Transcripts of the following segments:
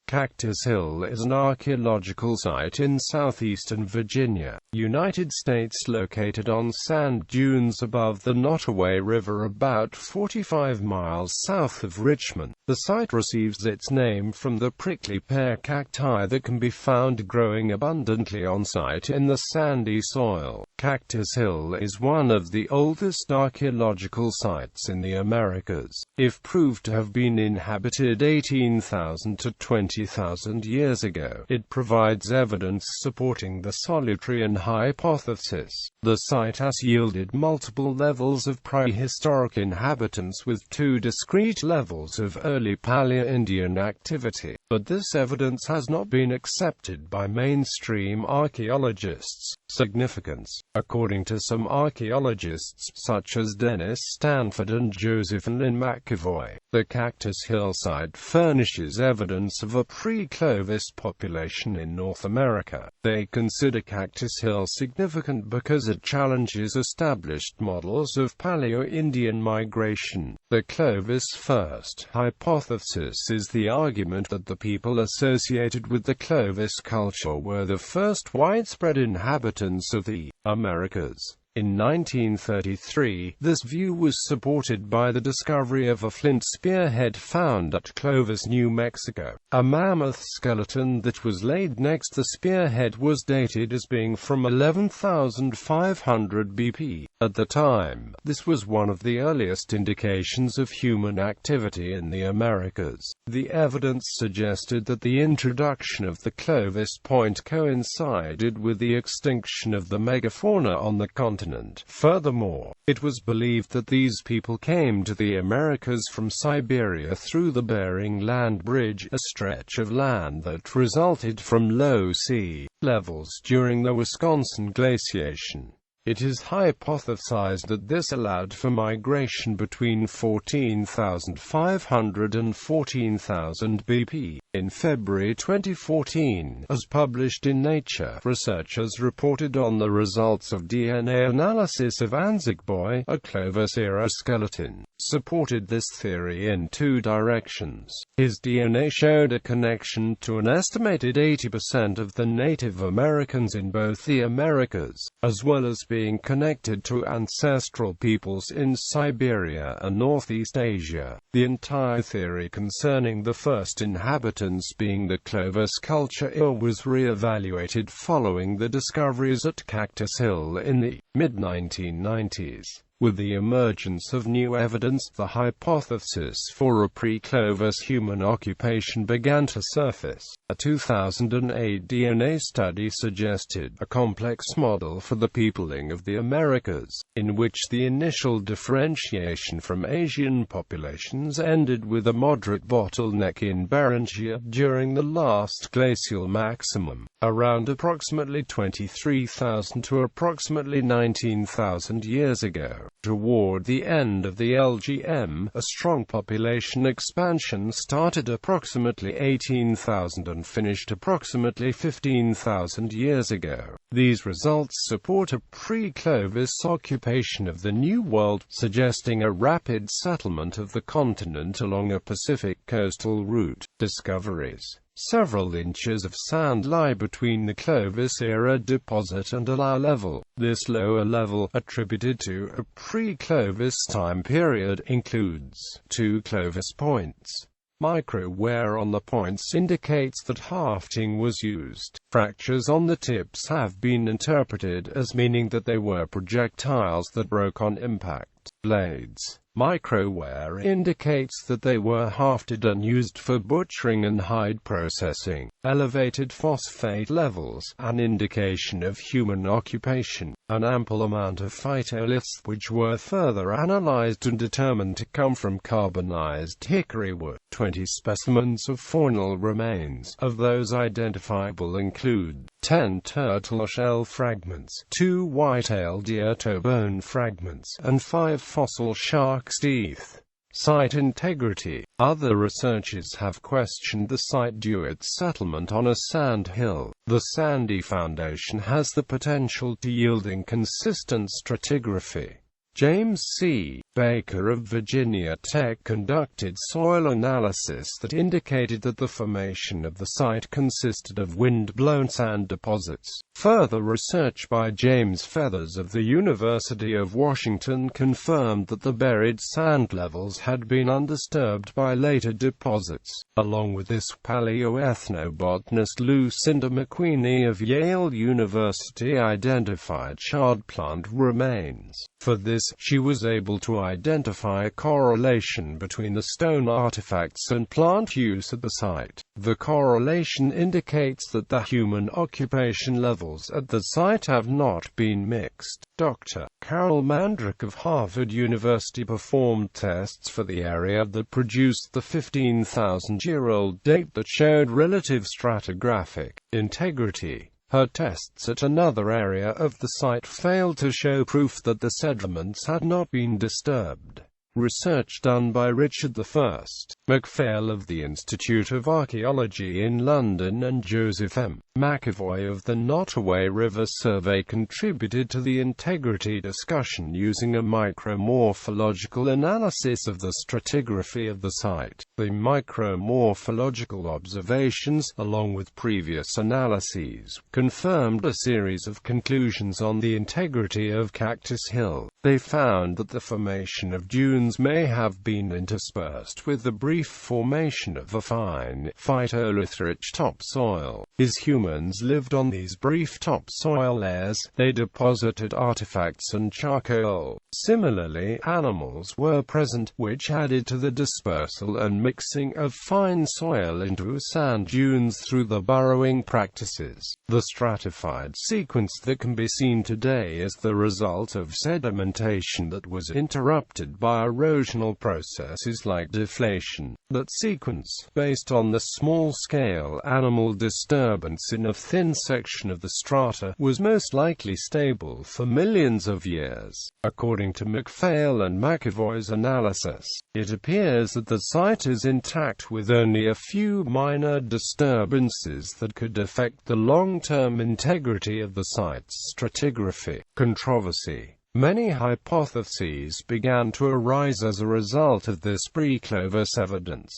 Cactus Hill is an archaeological site in southeastern Virginia, United States, located on sand dunes above the Nottoway River about 45 miles south of Richmond. The site receives its name from the prickly pear cacti that can be found growing abundantly on site in the sandy soil. Cactus Hill is one of the oldest archaeological sites in the Americas. If proved to have been inhabited 18,000 to 20,000 years ago, it provides evidence supporting the Solutrean Hypothesis. The site has yielded multiple levels of prehistoric inhabitants with two discrete levels of early Paleo-Indian activity, but this evidence has not been accepted by mainstream archaeologists. Significance. According to some archaeologists such as Dennis Stanford and Joseph Lynn McAvoy, the Cactus Hill site furnishes evidence of a pre-Clovis population in North America. They consider Cactus Hill significant because it challenges established models of Paleo-Indian migration. The Clovis first hypothesis is the argument that the people associated with the Clovis culture were the first widespread inhabitants of the Americas. In 1933, this view was supported by the discovery of a flint spearhead found at Clovis, New Mexico. A mammoth skeleton that was laid next to the spearhead was dated as being from 11,500 BP. At the time, this was one of the earliest indications of human activity in the Americas. The evidence suggested that the introduction of the Clovis point coincided with the extinction of the megafauna on the continent. Furthermore, it was believed that these people came to the Americas from Siberia through the Bering Land Bridge, a stretch of land that resulted from low sea levels during the Wisconsin glaciation. It is hypothesized that this allowed for migration between 14,500 and 14,000 BP. In February 2014, as published in Nature, researchers reported on the results of DNA analysis of Anzac Boy, a Clovis-era skeleton. Supported this theory in two directions. His DNA showed a connection to an estimated 80% of the Native Americans in both the Americas, as well as being connected to ancestral peoples in Siberia and Northeast Asia. The entire theory concerning the first inhabitants being the Clovis culture was re-evaluated following the discoveries at Cactus Hill in the mid-1990s. With the emergence of new evidence, the hypothesis for a pre-Clovis human occupation began to surface. A 2008 DNA study suggested a complex model for the peopling of the Americas, in which the initial differentiation from Asian populations ended with a moderate bottleneck in Beringia during the last glacial maximum, around approximately 23,000 to approximately 19,000 years ago. Toward the end of the LGM, a strong population expansion started approximately 18,000 and finished approximately 15,000 years ago. These results support a pre-Clovis occupation of the New World, suggesting a rapid settlement of the continent along a Pacific coastal route. Discoveries. Several inches of sand lie between the Clovis-era deposit and a low level. This lower level, attributed to a pre-Clovis time period, includes two Clovis points. Micro-wear on the points indicates that hafting was used. Fractures on the tips have been interpreted as meaning that they were projectiles that broke on impact. Blades. Micro-wear indicates that they were hafted and used for butchering and hide processing. Elevated phosphate levels, an indication of human occupation. An ample amount of phytoliths, which were further analyzed and determined to come from carbonized hickory wood. 20 specimens of faunal remains. Of those identifiable include 10 turtle shell fragments, 2 white-tailed deer toe bone fragments, and 5 fossil shark's teeth. Site integrity. Other researchers have questioned the site due to its settlement on a sand hill. The sandy foundation has the potential to yield inconsistent stratigraphy. James C. Baker of Virginia Tech conducted soil analysis that indicated that the formation of the site consisted of wind-blown sand deposits. Further research by James Feathers of the University of Washington confirmed that the buried sand levels had been undisturbed by later deposits. Along with this, paleoethnobotanist Lucinda McQueenie of Yale University identified charred plant remains. For this, she was able to identify a correlation between the stone artifacts and plant use at the site. The correlation indicates that the human occupation levels at the site have not been mixed. Dr. Carol Mandrick of Harvard University performed tests for the area that produced the 15,000-year-old date that showed relative stratigraphic integrity. Her tests at another area of the site failed to show proof that the sediments had not been disturbed. Research done by Richard.The MacPhail of the Institute of Archaeology in London and Joseph M. McAvoy of the Nottoway River survey contributed to the integrity discussion using a micromorphological analysis of the stratigraphy of the site. The micromorphological observations, along with previous analyses, confirmed a series of conclusions on the integrity of Cactus Hill. They found that the formation of dunes may have been interspersed with the brief formation of a fine, phytolith-rich topsoil. As humans lived on these brief topsoil layers, they deposited artifacts and charcoal. Similarly, animals were present, which added to the dispersal and mixing of fine soil into sand dunes through the burrowing practices. The stratified sequence that can be seen today is the result of sedimentation that was interrupted by erosional processes like deflation. That sequence, based on the small-scale animal disturbance in a thin section of the strata, was most likely stable for millions of years. According to MacPhail and McAvoy's analysis, it appears that the site is intact with only a few minor disturbances that could affect the long-term integrity of the site's stratigraphy. Controversy. Many hypotheses began to arise as a result of this pre-Clovis evidence.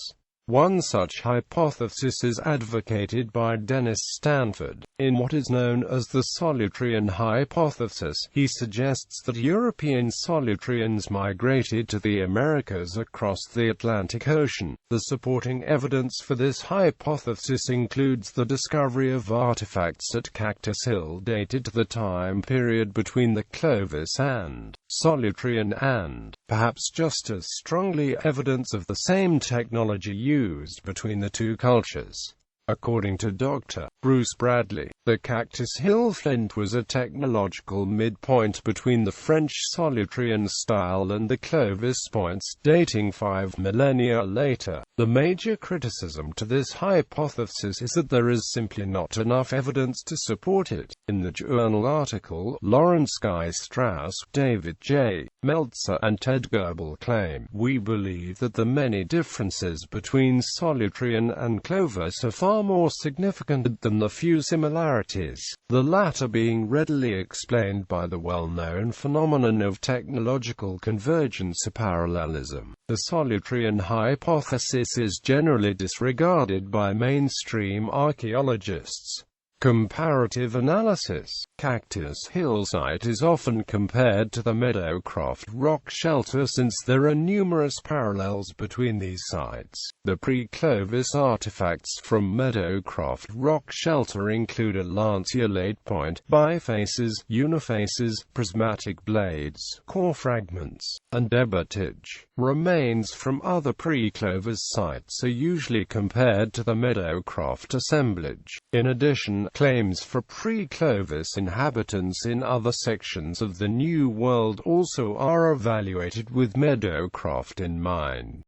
One such hypothesis is advocated by Dennis Stanford. In what is known as the Solutrean Hypothesis, he suggests that European Solutreans migrated to the Americas across the Atlantic Ocean. The supporting evidence for this hypothesis includes the discovery of artifacts at Cactus Hill dated to the time period between the Clovis and Solutrean and, perhaps just as strongly, evidence of the same technology used between the two cultures. According to Dr. Bruce Bradley, the Cactus Hill flint was a technological midpoint between the French Solutrean style and the Clovis points, dating 5 millennia later. The major criticism to this hypothesis is that there is simply not enough evidence to support it. In the journal article, Lawrence Guy Strauss, David J. Meltzer, and Ted Goebel claim, "We believe that the many differences between Solutrean and Clovis are far more significant than the few similarities, the latter being readily explained by the well-known phenomenon of technological convergence or parallelism." The Solutrean hypothesis is generally disregarded by mainstream archaeologists. Comparative analysis. Cactus Hill site is often compared to the Meadowcroft rock shelter since there are numerous parallels between these sites. The pre-Clovis artifacts from Meadowcroft rock shelter include a lanceolate point, bifaces, unifaces, prismatic blades, core fragments, and debitage. Remains from other pre-Clovis sites are usually compared to the Meadowcroft assemblage. In addition, claims for pre-Clovis inhabitants in other sections of the New World also are evaluated with Meadowcroft in mind.